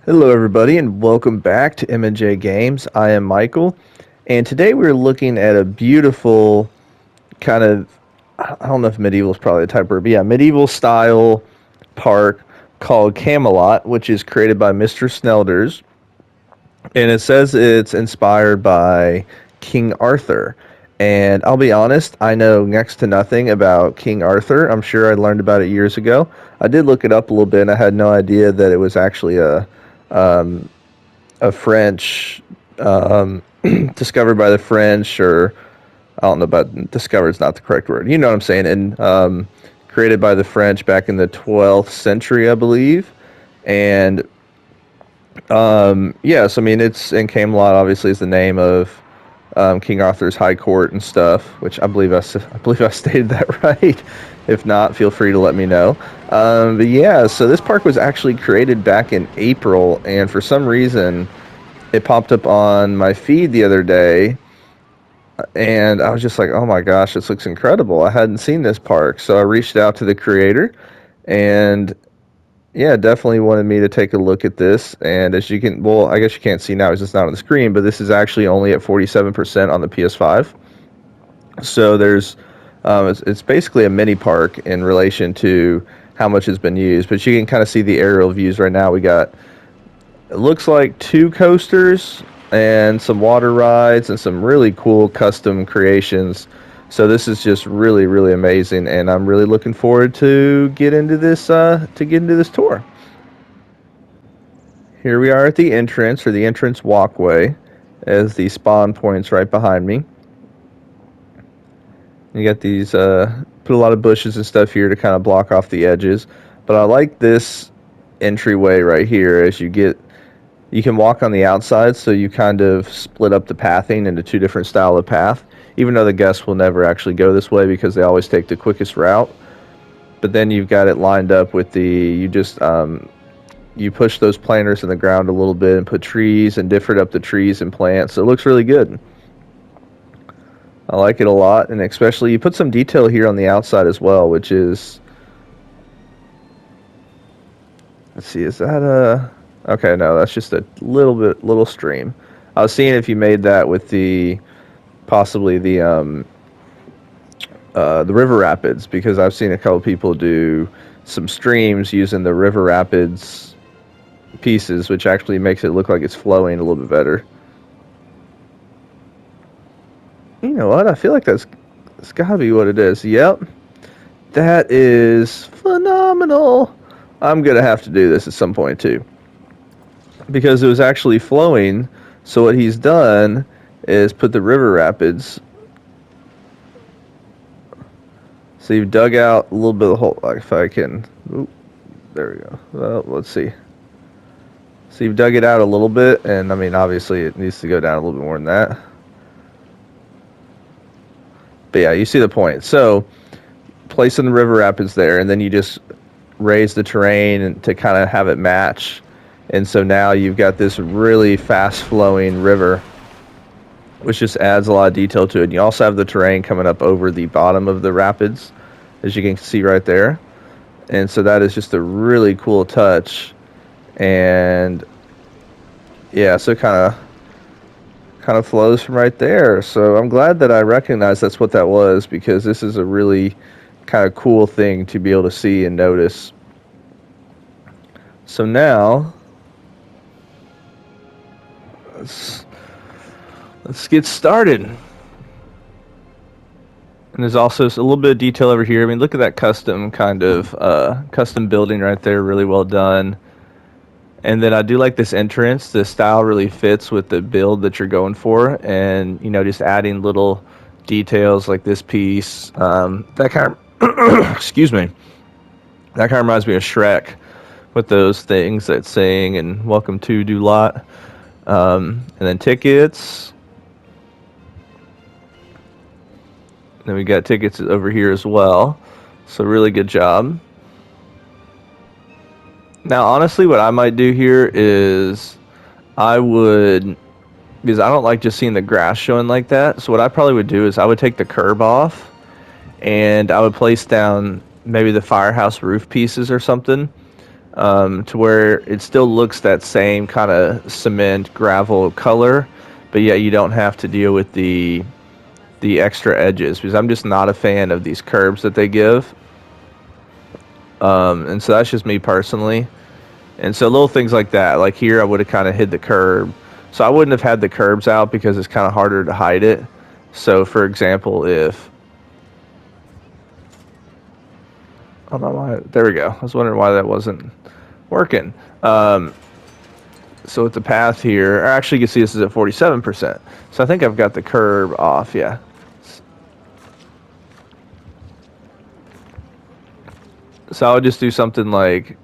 Hello, everybody, and welcome back to M&J Games. I am Michael, and today we're looking at a beautiful kind of, I don't know if medieval is probably the type word, but yeah, medieval style park called Camelot, which is created by Mr. Snelders, and it says it's inspired by King Arthur. And I'll be honest, I know next to nothing about King Arthur. I'm sure I learned about it years ago. I did look it up a little bit, and I had no idea that it was actually a French discovered by the French, or I don't know about discovered is not the correct word. You know what I'm saying? And created by the French back in the 12th century, I believe. And yes, I mean it's in Camelot. Obviously, is the name of King Arthur's high court and stuff, which I believe I stated that right. If not, feel free to let me know. But yeah, so this park was actually created back in April, and for some reason, it popped up on my feed the other day, and I was just like, "Oh my gosh, this looks incredible!" I hadn't seen this park, so I reached out to the creator, and yeah, definitely wanted me to take a look at this. And as you can, well, I guess you can't see now; it's just not on the screen. But this is actually only at 47% on the PS5. So it's basically a mini park in relation to how much has been used. But you can kind of see the aerial views right now. We got, it looks like, two coasters and some water rides and some really cool custom creations. So this is just really, really amazing, and I'm really looking forward to get into this tour. Here we are at the entrance, or the entrance walkway, as the spawn points right behind me. You got these put a lot of bushes and stuff here to kind of block off the edges, but I like this entryway right here. As you can walk on the outside, so you kind of split up the pathing into two different style of path, even though the guests will never actually go this way because they always take the quickest route. But then you've got it lined up with you push those planters in the ground a little bit and put trees and different up the trees and plants, so it looks really good. I like it a lot, and especially you put some detail here on the outside as well, which is, let's see, is that a, okay, no, that's just a little stream. I was seeing if you made that with possibly the river rapids, because I've seen a couple people do some streams using the river rapids pieces, which actually makes it look like it's flowing a little bit better. You know what? I feel like that's gotta be what it is. Yep. That is phenomenal. I'm gonna have to do this at some point too, because it was actually flowing. So what he's done is put the river rapids. So you've dug out a little bit of the hole. Like, if I can, oop, there we go. Well, let's see. So you've dug it out a little bit, and I mean, obviously it needs to go down a little bit more than that. But yeah, you see the point. So placing the river rapids there, and then you just raise the terrain to kind of have it match. And so now you've got this really fast-flowing river, which just adds a lot of detail to it. And you also have the terrain coming up over the bottom of the rapids, as you can see right there. And so that is just a really cool touch. And yeah, so it kind of flows from right there. So I'm glad that I recognized that's what that was, because this is a really kind of cool thing to be able to see and notice. So now let's get started. And there's also a little bit of detail over here. I mean, look at that custom custom building right there, really well done. And then I do like this entrance. The style really fits with the build that you're going for, and just adding little details like this piece. That kind of excuse me. That kind of reminds me of Shrek, with those things that saying and "Welcome to Dulot," and then tickets. Then we got tickets over here as well. So really good job. Now, honestly, what I might do here is because I don't like just seeing the grass showing like that. So what I probably would do is I would take the curb off, and I would place down maybe the firehouse roof pieces or something, to where it still looks that same kind of cement gravel color, but yet you don't have to deal with the extra edges, because I'm just not a fan of these curbs that they give. And so that's just me personally. And so little things like that, like here I would have kind of hid the curb. So I wouldn't have had the curbs out because it's kind of harder to hide it. So for example, if, oh no, there we go. I was wondering why that wasn't working. So with the path here, or actually you can see this is at 47%. So I think I've got the curb off, yeah. So I'll just do something like,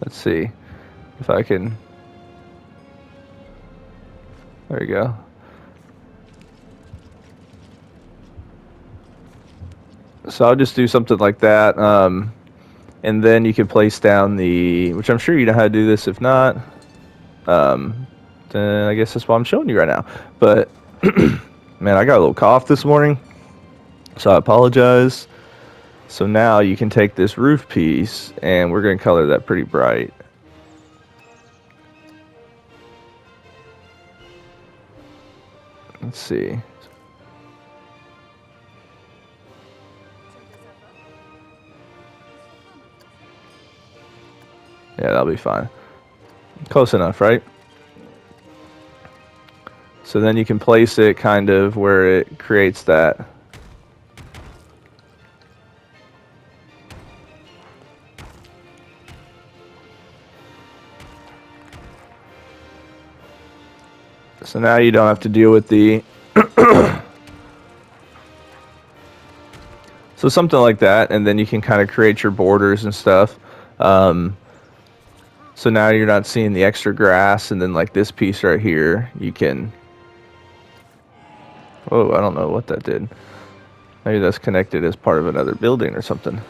let's see if I can, there you go. So I'll just do something like that. And then you can place down the, which I'm sure you know how to do this. If not, then I guess that's why I'm showing you right now. But man, I got a little cough this morning, so I apologize. So now you can take this roof piece and we're going to color that pretty bright. Let's see. Yeah, that'll be fine. Close enough, right? So then you can place it kind of where it creates that. So now you don't have to deal with the so something like that, and then you can kind of create your borders and stuff. So now you're not seeing the extra grass, and then like this piece right here, you can, oh, I don't know what that did. Maybe that's connected as part of another building or something.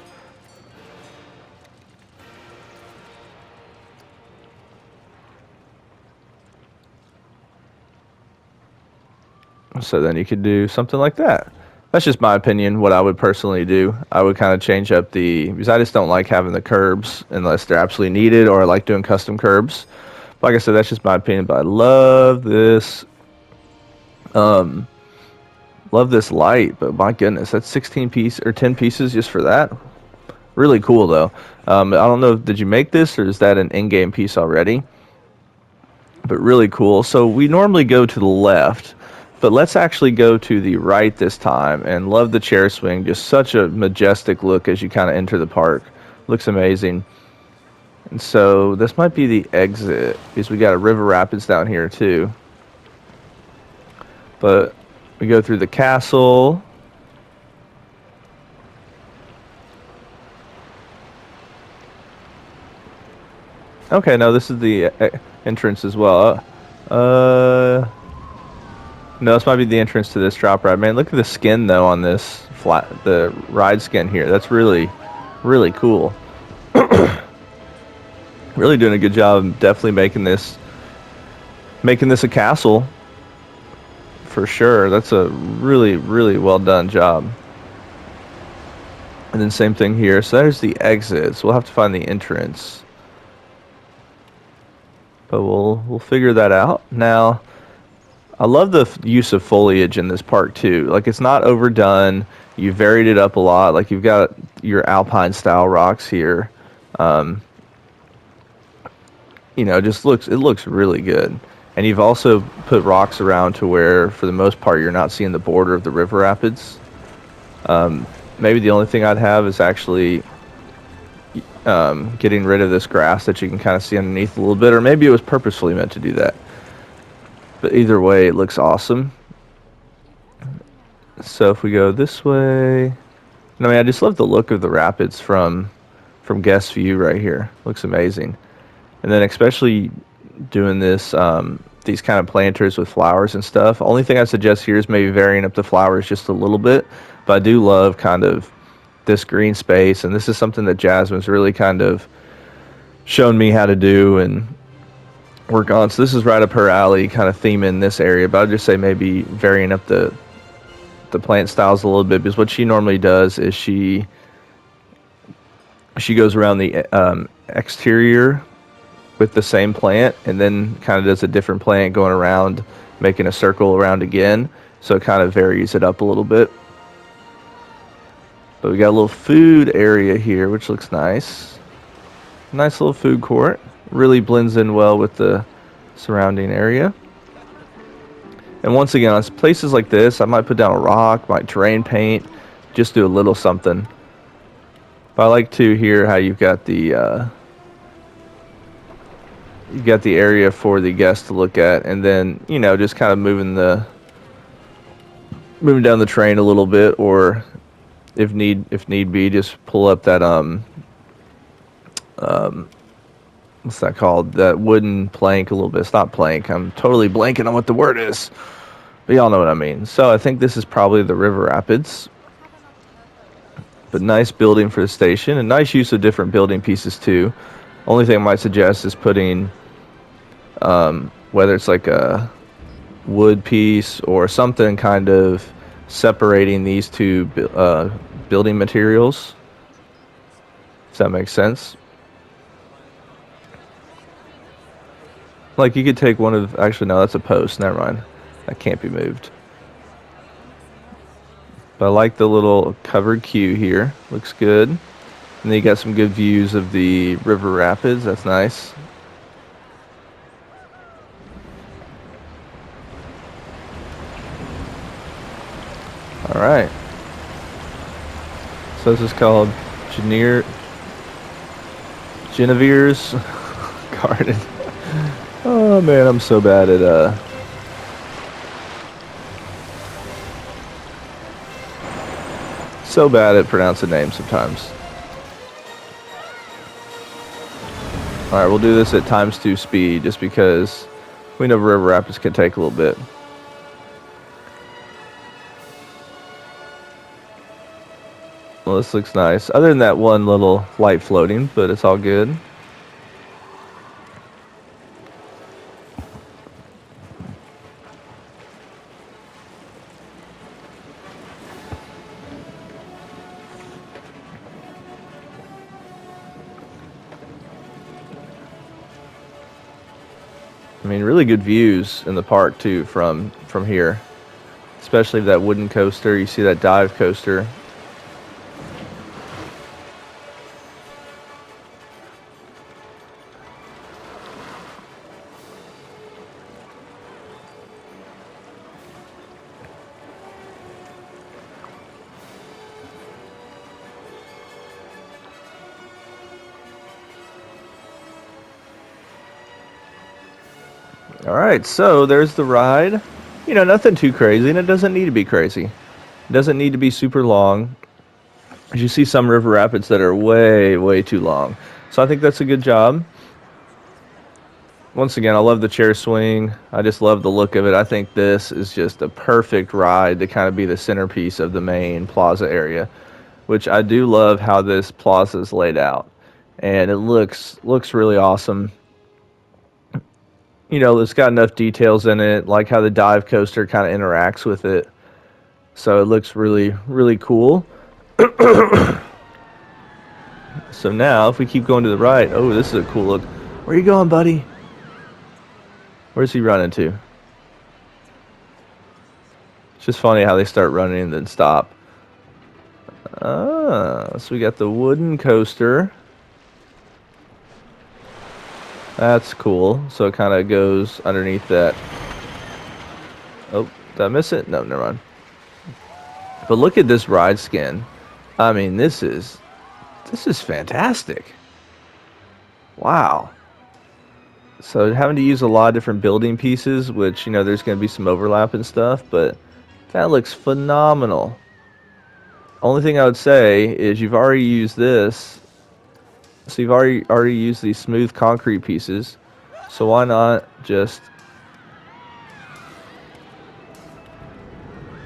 So then you could do something like that. That's just my opinion, what I would personally do. I would kind of change up because I just don't like having the curbs unless they're absolutely needed, or I like doing custom curbs. But like I said, that's just my opinion, but I love this. Love this light, but my goodness, that's 16 pieces or 10 pieces just for that. Really cool though. I don't know, did you make this or is that an in-game piece already? But really cool. So we normally go to the left, but let's actually go to the right this time. And love the chair swing. Just such a majestic look as you kind of enter the park. Looks amazing. And so this might be the exit, because we got a river rapids down here too. But we go through the castle. Okay, no, this is the entrance as well. No, this might be the entrance to this drop ride. Man, look at the skin though on this the ride skin here. That's really, really cool. Really doing a good job of definitely making this a castle for sure. That's a really, really well done job. And then same thing here. So there's the exits. We'll have to find the entrance, but we'll figure that out. Now, I love the use of foliage in this park too. Like, it's not overdone. You varied it up a lot. Like, you've got your alpine style rocks here. You know, it looks really good. And you've also put rocks around to where, for the most part, you're not seeing the border of the river rapids. Maybe the only thing I'd have is actually getting rid of this grass that you can kind of see underneath a little bit, or maybe it was purposefully meant to do that. But either way, it looks awesome. So if we go this way, I mean, I just love the look of the rapids from guest view right here. Looks amazing. And then especially doing this, these kind of planters with flowers and stuff. Only thing I suggest here is maybe varying up the flowers just a little bit. But I do love kind of this green space, and this is something that Jasmine's really kind of shown me how to do, and work on. So this is right up her alley, kind of theme in this area. But I'd just say maybe varying up the plant styles a little bit, because what she normally does is she goes around the exterior with the same plant, and then kind of does a different plant going around, making a circle around again. So it kind of varies it up a little bit. But we got a little food area here, which looks nice. Nice little food court. Really blends in well with the surrounding area. And once again, on places like this, I might put down a rock, might terrain paint, just do a little something. But I like to hear how you've got the area for the guests to look at, and then, you know, just kind of moving down the terrain a little bit, or if need be, just pull up that what's that called? That wooden plank a little bit. It's not plank. I'm totally blanking on what the word is, but y'all know what I mean. So I think this is probably the River Rapids. But nice building for the station, and nice use of different building pieces too. Only thing I might suggest is putting, whether it's like a wood piece or something, kind of separating these two building materials. Does that make sense? Like you could take one of, actually no, that's a post, never mind. That can't be moved. But I like the little covered queue here. Looks good. And then you got some good views of the River Rapids. That's nice. All right. So this is called Genevieve's Garden. Oh man, I'm so bad at pronouncing names sometimes. Alright, we'll do this at ×2 speed, just because we know River Rapids can take a little bit. Well, this looks nice. Other than that one little light floating, but it's all good. I mean, really good views in the park too from here, especially that wooden coaster. You see that dive coaster. Alright, so there's the ride. You know, nothing too crazy, and it doesn't need to be crazy. It doesn't need to be super long. As you see some River Rapids that are way, way too long. So I think that's a good job. Once again, I love the chair swing. I just love the look of it. I think this is just a perfect ride to kind of be the centerpiece of the main plaza area, which I do love how this plaza is laid out. And it looks really awesome. You know, it's got enough details in it, like how the dive coaster kind of interacts with it. So it looks really, really cool. So now, if we keep going to the right, oh, this is a cool look. Where are you going, buddy? Where's he running to? It's just funny how they start running and then stop. So we got the wooden coaster. That's cool. So it kind of goes underneath that. Oh, did I miss it? No, never mind. But look at this ride skin. I mean, this is fantastic. Wow. So having to use a lot of different building pieces, which, you know, there's going to be some overlap and stuff, but that looks phenomenal. Only thing I would say is you've already used this. So you've already used these smooth concrete pieces. So why not just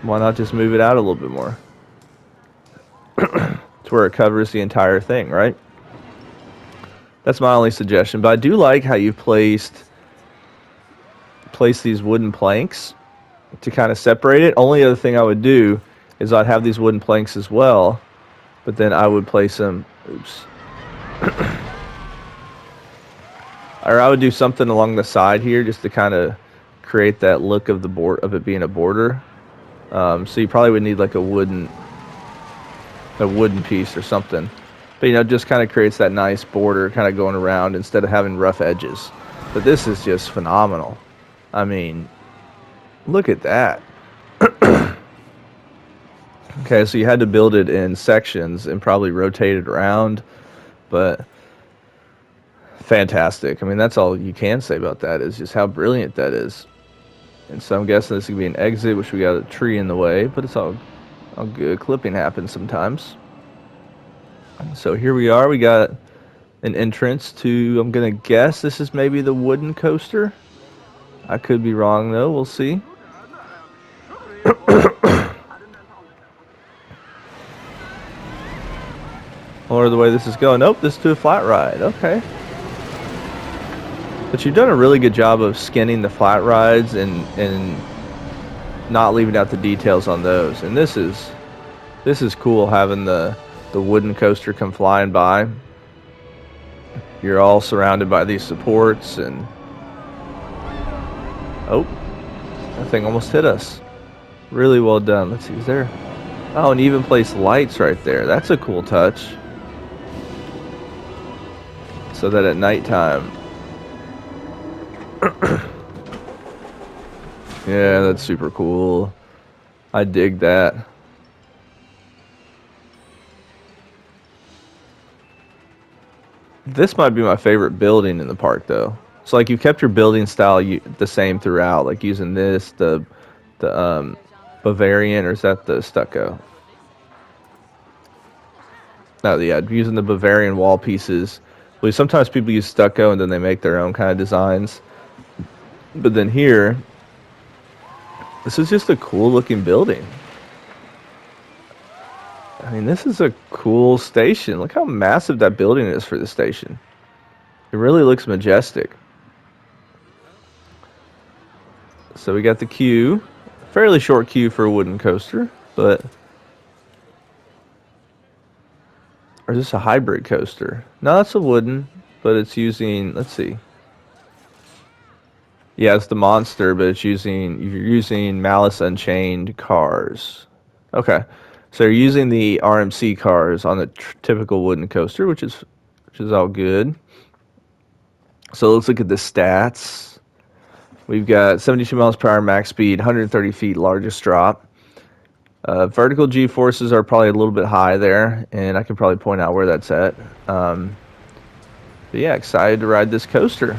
move it out a little bit more to where it covers the entire thing, right? That's my only suggestion. But I do like how you've placed place these wooden planks to kind of separate it. Only other thing I would do is I'd have these wooden planks as well, but then I would place them. Oops. Or I would do something along the side here just to kind of create that look of the board of it being a border. So you probably would need like a wooden piece or something. But you know, just kind of creates that nice border kind of going around instead of having rough edges. But this is just phenomenal. I mean, look at that. Okay, so you had to build it in sections and probably rotate it around, but fantastic. I mean, that's all you can say about that is just how brilliant that is. And so I'm guessing this could be an exit, which we got a tree in the way, but it's all good. Clipping happens sometimes. So here we are. We got an entrance to, I'm going to guess this is maybe the wooden coaster. I could be wrong, though. We'll see. Or the way this is going. Nope, this is to a flat ride. Okay. But you've done a really good job of skinning the flat rides and not leaving out the details on those. And this is cool having the wooden coaster come flying by. You're all surrounded by these supports and oh, that thing almost hit us. Really well done. Let's see, is there? Oh, and even placed lights right there. That's a cool touch. So that at nighttime. Yeah, that's super cool. I dig that. This might be my favorite building in the park, though. So, like, you've kept your building style the same throughout, like using this, the Bavarian, or is that the stucco? No, yeah, using the Bavarian wall pieces. Well, sometimes people use stucco and then they make their own kind of designs. But then here, this is just a cool looking building. I mean, this is a cool station. Look how massive that building is for the station. It really looks majestic. So we got the queue. Fairly short queue for a wooden coaster, but... Or is this a hybrid coaster? No, it's a wooden, but it's using... Let's see. Yeah, it's the monster, but you're using Malice Unchained cars. Okay. So you're using the RMC cars on the typical wooden coaster, which is all good. So let's look at the stats. We've got 72 miles per hour max speed, 130 feet largest drop. Vertical G-forces are probably a little bit high there, and I can probably point out where that's at. But yeah, excited to ride this coaster.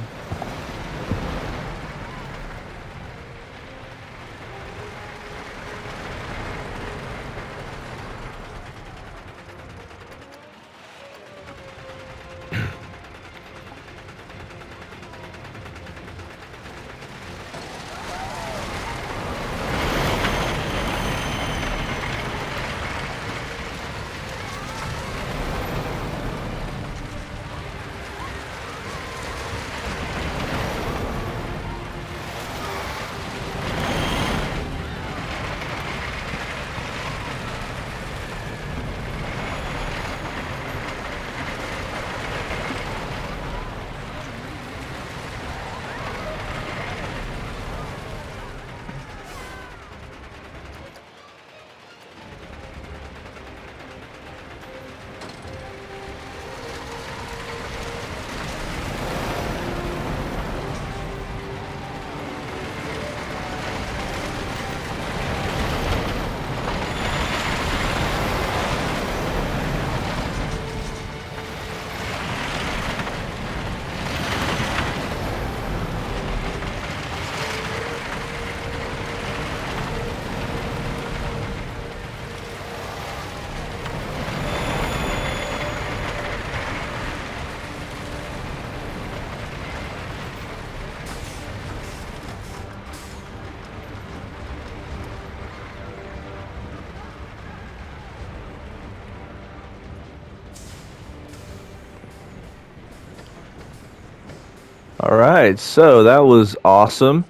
All right, so that was awesome.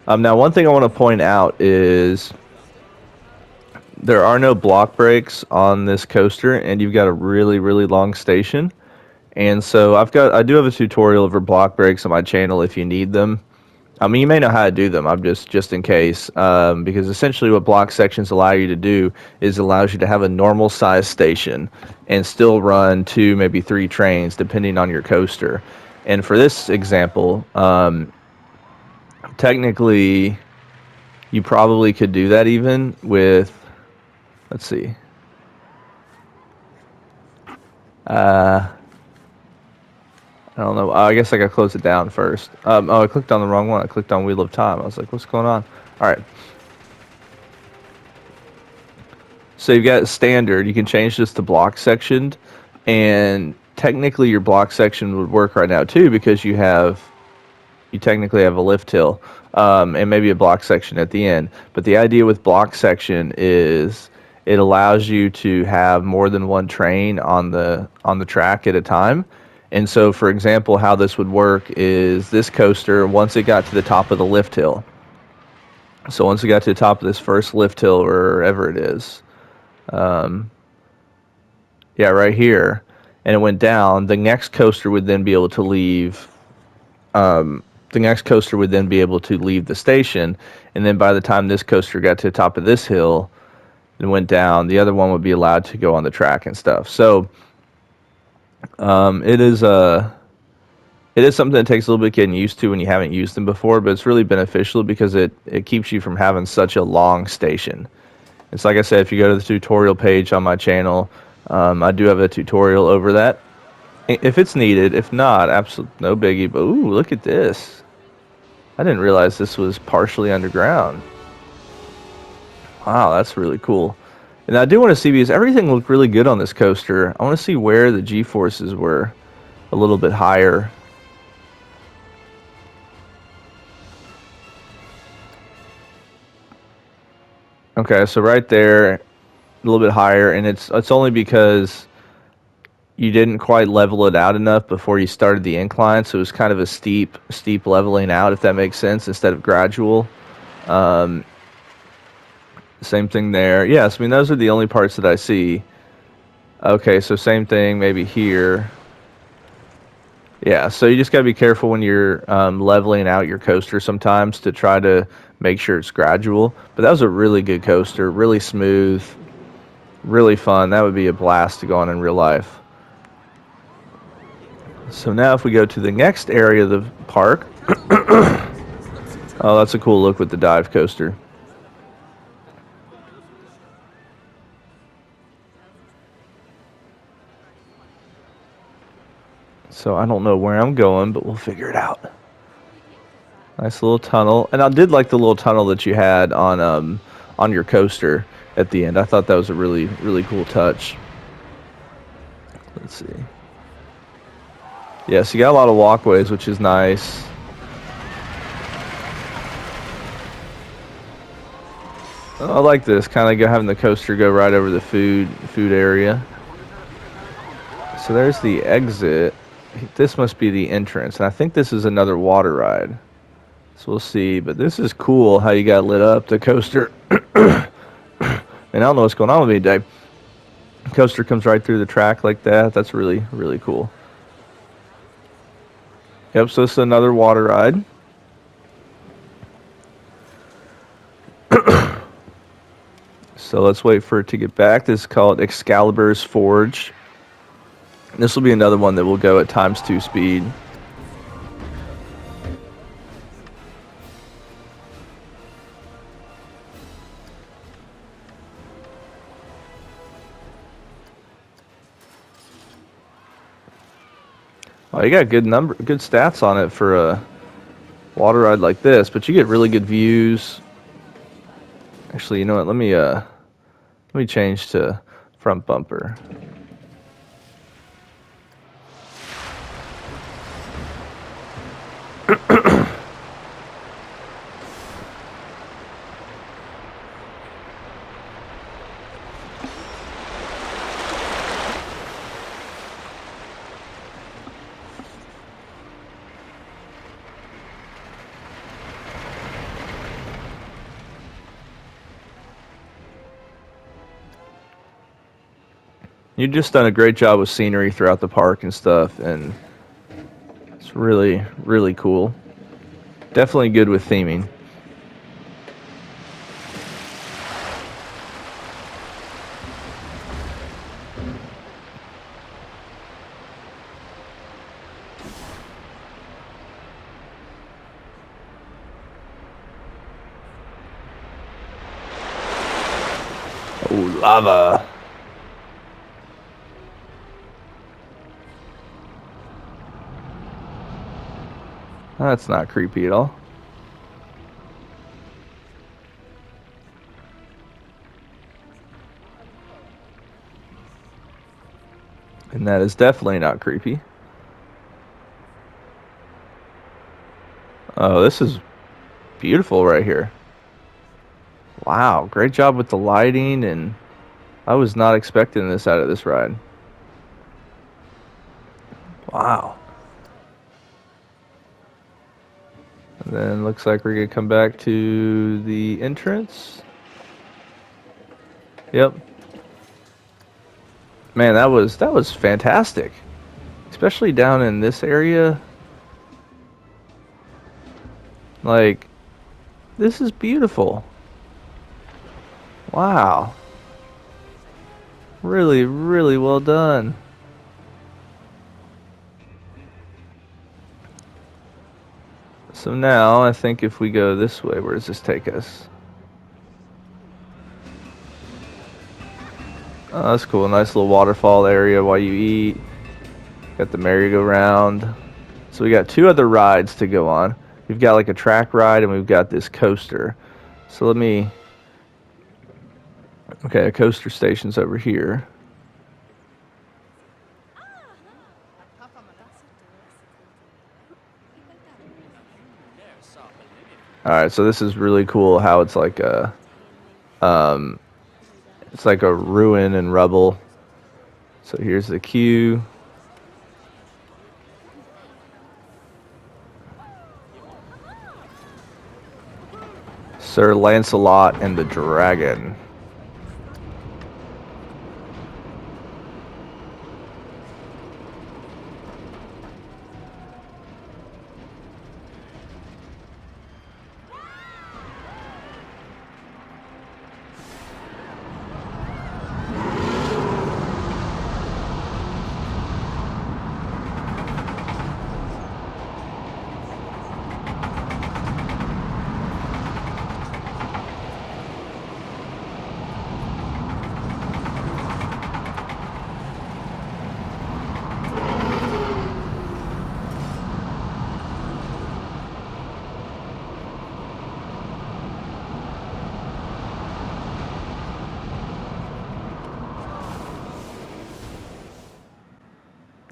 Now, one thing I want to point out is there are no block breaks on this coaster, and you've got a really, really long station. And so I do have a tutorial over block breaks on my channel if you need them. I mean, you may know how to do them. I'm just in case, because essentially what block sections allow you to do is allows you to have a normal size station and still run 2, maybe 3 trains depending on your coaster. And for this example, technically, you probably could do that even with, let's see, I don't know. I guess I gotta close it down first. Oh, I clicked on the wrong one. I clicked on Wheel of Time. I was like, what's going on? All right. So you've got standard. You can change this to block sectioned, and technically your block section would work right now too because you technically have a lift hill, and maybe a block section at the end. But the idea with block section is it allows you to have more than one train on the track at a time. And so, for example, how this would work is this coaster, once it got to the top of the lift hill, so once it got to the top of this first lift hill, or wherever it is, yeah, right here, and it went down, the next coaster would then be able to leave. The next coaster would then be able to leave the station, and then by the time this coaster got to the top of this hill and went down, the other one would be allowed to go on the track and stuff. So it is something that takes a little bit getting used to when you haven't used them before, but it's really beneficial because it keeps you from having such a long station. It's like I said, if you go to the tutorial page on my channel, I do have a tutorial over that if it's needed. If not, absolutely no biggie. But ooh, look at this. I didn't realize this was partially underground. Wow, that's really cool. And I do want to see, because everything looked really good on this coaster, I want to see where the G-forces were a little bit higher. Okay, so right there, a little bit higher, and it's only because you didn't quite level it out enough before you started the incline, so it was kind of a steep leveling out, if that makes sense, instead of gradual. Same thing there. Yes, I mean, those are the only parts that I see. Okay, so same thing maybe here. Yeah, so you just got to be careful when you're leveling out your coaster sometimes to try to make sure it's gradual. But that was a really good coaster, really smooth, really fun. That would be a blast to go on in real life. So now if we go to the next area of the park. Oh, that's a cool look with the dive coaster. So I don't know where I'm going, but we'll figure it out. Nice little tunnel. And I did like the little tunnel that you had on your coaster at the end. I thought that was a really, really cool touch. Let's see. Yeah, so you got a lot of walkways, which is nice. I like this, kind of having the coaster go right over the food area. So there's the exit. This must be the entrance, and I think this is another water ride. So we'll see, but this is cool how you got lit up, the coaster. And I don't know what's going on with me today. The coaster comes right through the track like that. That's really, really cool. Yep, so this is another water ride. So let's wait for it to get back. This is called Excalibur's Forge. This will be another one that will go at ×2 speed. Oh, you got good stats on it for a water ride like this, but you get really good views. Actually, you know what? Let me change to front bumper. You've just done a great job with scenery throughout the park and stuff, and it's really, really cool. Definitely good with theming. Oh, lava. That's not creepy at all. And that is definitely not creepy. Oh, this is beautiful right here. Wow, great job with the lighting, and I was not expecting this out of this ride. Wow. And then looks like we're gonna come back to the entrance. Yep. Man, that was fantastic. Especially down in this area. Like, this is beautiful. Wow. Really, really well done. So now, I think if we go this way, where does this take us? Oh, that's cool. Nice little waterfall area while you eat. Got the merry-go-round. So we got 2 other rides to go on. We've got like a track ride, and we've got this coaster. So let me... Okay, a coaster station's over here. Alright, so this is really cool how it's like a... it's like a ruin and rubble. So here's the queue. Sir Lancelot and the Dragon.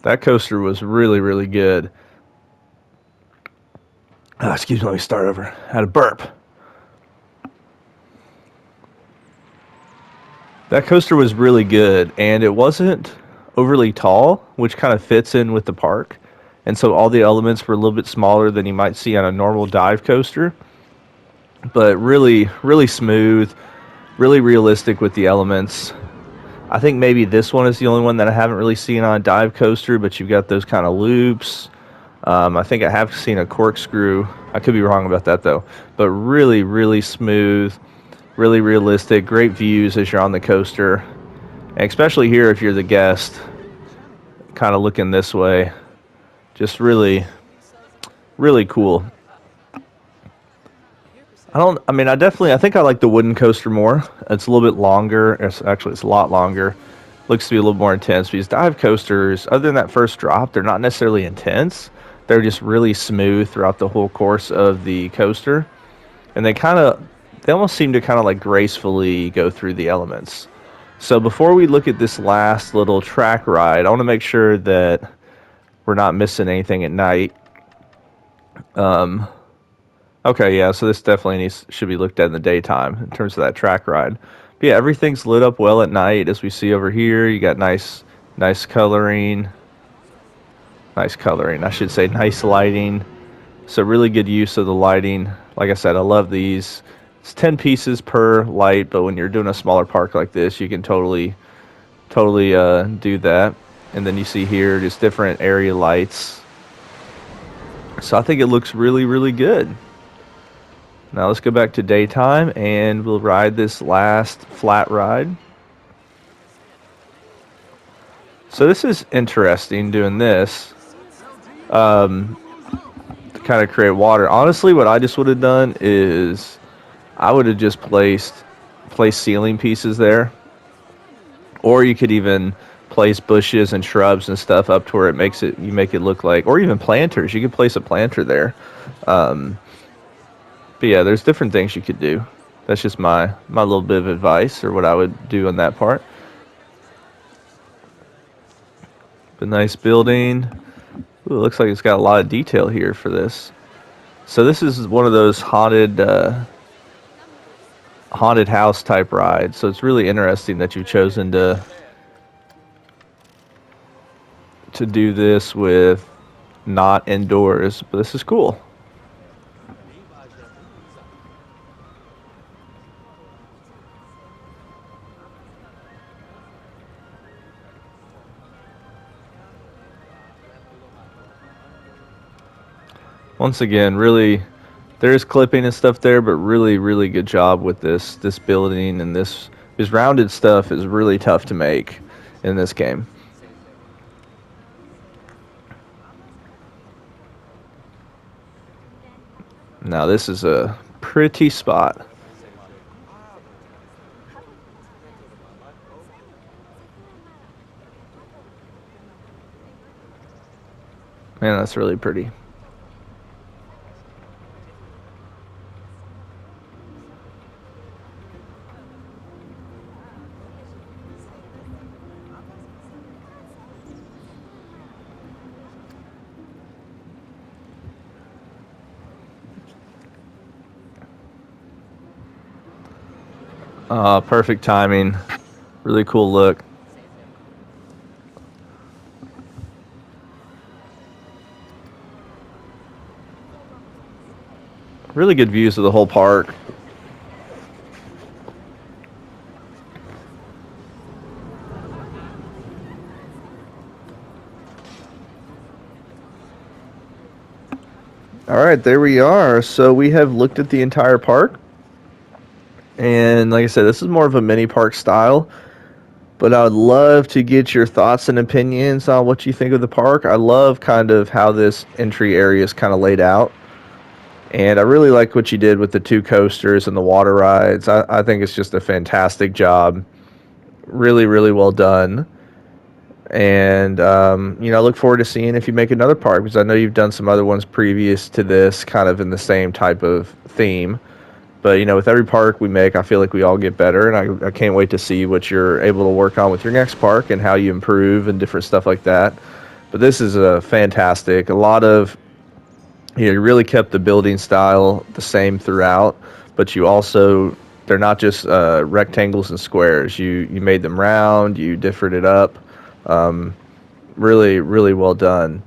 That coaster was really, really good. Oh, excuse me, let me start over. I had a burp. That coaster was really good, and it wasn't overly tall, which kind of fits in with the park. And so all the elements were a little bit smaller than you might see on a normal dive coaster. But really, really smooth, really realistic with the elements. I think maybe this one is the only one that I haven't really seen on a dive coaster, but you've got those kind of loops. I think I have seen a corkscrew. I could be wrong about that, though. But really, really smooth, really realistic, great views as you're on the coaster. And especially here if you're the guest, kind of looking this way. Just really, really cool. I think I like the wooden coaster more. It's a little bit longer. It's a lot longer. Looks to be a little more intense because dive coasters, other than that first drop, they're not necessarily intense. They're just really smooth throughout the whole course of the coaster. And they almost seem to kind of like gracefully go through the elements. So before we look at this last little track ride, I want to make sure that we're not missing anything at night. Okay, yeah, so this definitely should be looked at in the daytime in terms of that track ride. But yeah, everything's lit up well at night, as we see over here. You got nice coloring. Nice coloring, I should say, nice lighting. So really good use of the lighting. Like I said, I love these. It's 10 pieces per light, but when you're doing a smaller park like this, you can totally totally do that. And then you see here just different area lights. So I think it looks really, really good. Now let's go back to daytime and we'll ride this last flat ride. So this is interesting doing this to kind of create water. Honestly, what I just would have done is I would have just placed ceiling pieces there. Or you could even place bushes and shrubs and stuff up to where you make it look like, or even planters. You could place a planter there. But yeah, there's different things you could do. That's just my little bit of advice or what I would do on that part. But nice building. Ooh, it looks like it's got a lot of detail here for this. So this is one of those haunted house type rides. So it's really interesting that you've chosen to do this with not indoors. But this is cool. Once again, really, there's clipping and stuff there, but really, really good job with this building, and this rounded stuff is really tough to make in this game. Now this is a pretty spot. Man, that's really pretty. Perfect timing. Really cool look. Really good views of the whole park. All right, there we are. So we have looked at the entire park. And like I said, this is more of a mini park style. But I would love to get your thoughts and opinions on what you think of the park. I love kind of how this entry area is kind of laid out. And I really like what you did with the 2 coasters and the water rides. I think it's just a fantastic job. Really, really well done. And, I look forward to seeing if you make another park, because I know you've done some other ones previous to this, kind of in the same type of theme. But, with every park we make, I feel like we all get better, and I can't wait to see what you're able to work on with your next park and how you improve and different stuff like that. But this is fantastic. A lot of, you really kept the building style the same throughout, but they're not just rectangles and squares. You made them round, you differed it up. Really, really well done.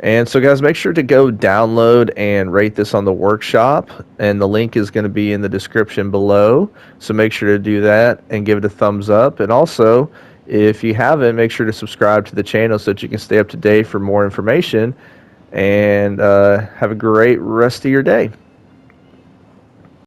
And so, guys, make sure to go download and rate this on the workshop. And the link is going to be in the description below. So make sure to do that and give it a thumbs up. And also, if you haven't, make sure to subscribe to the channel so that you can stay up to date for more information. And have a great rest of your day.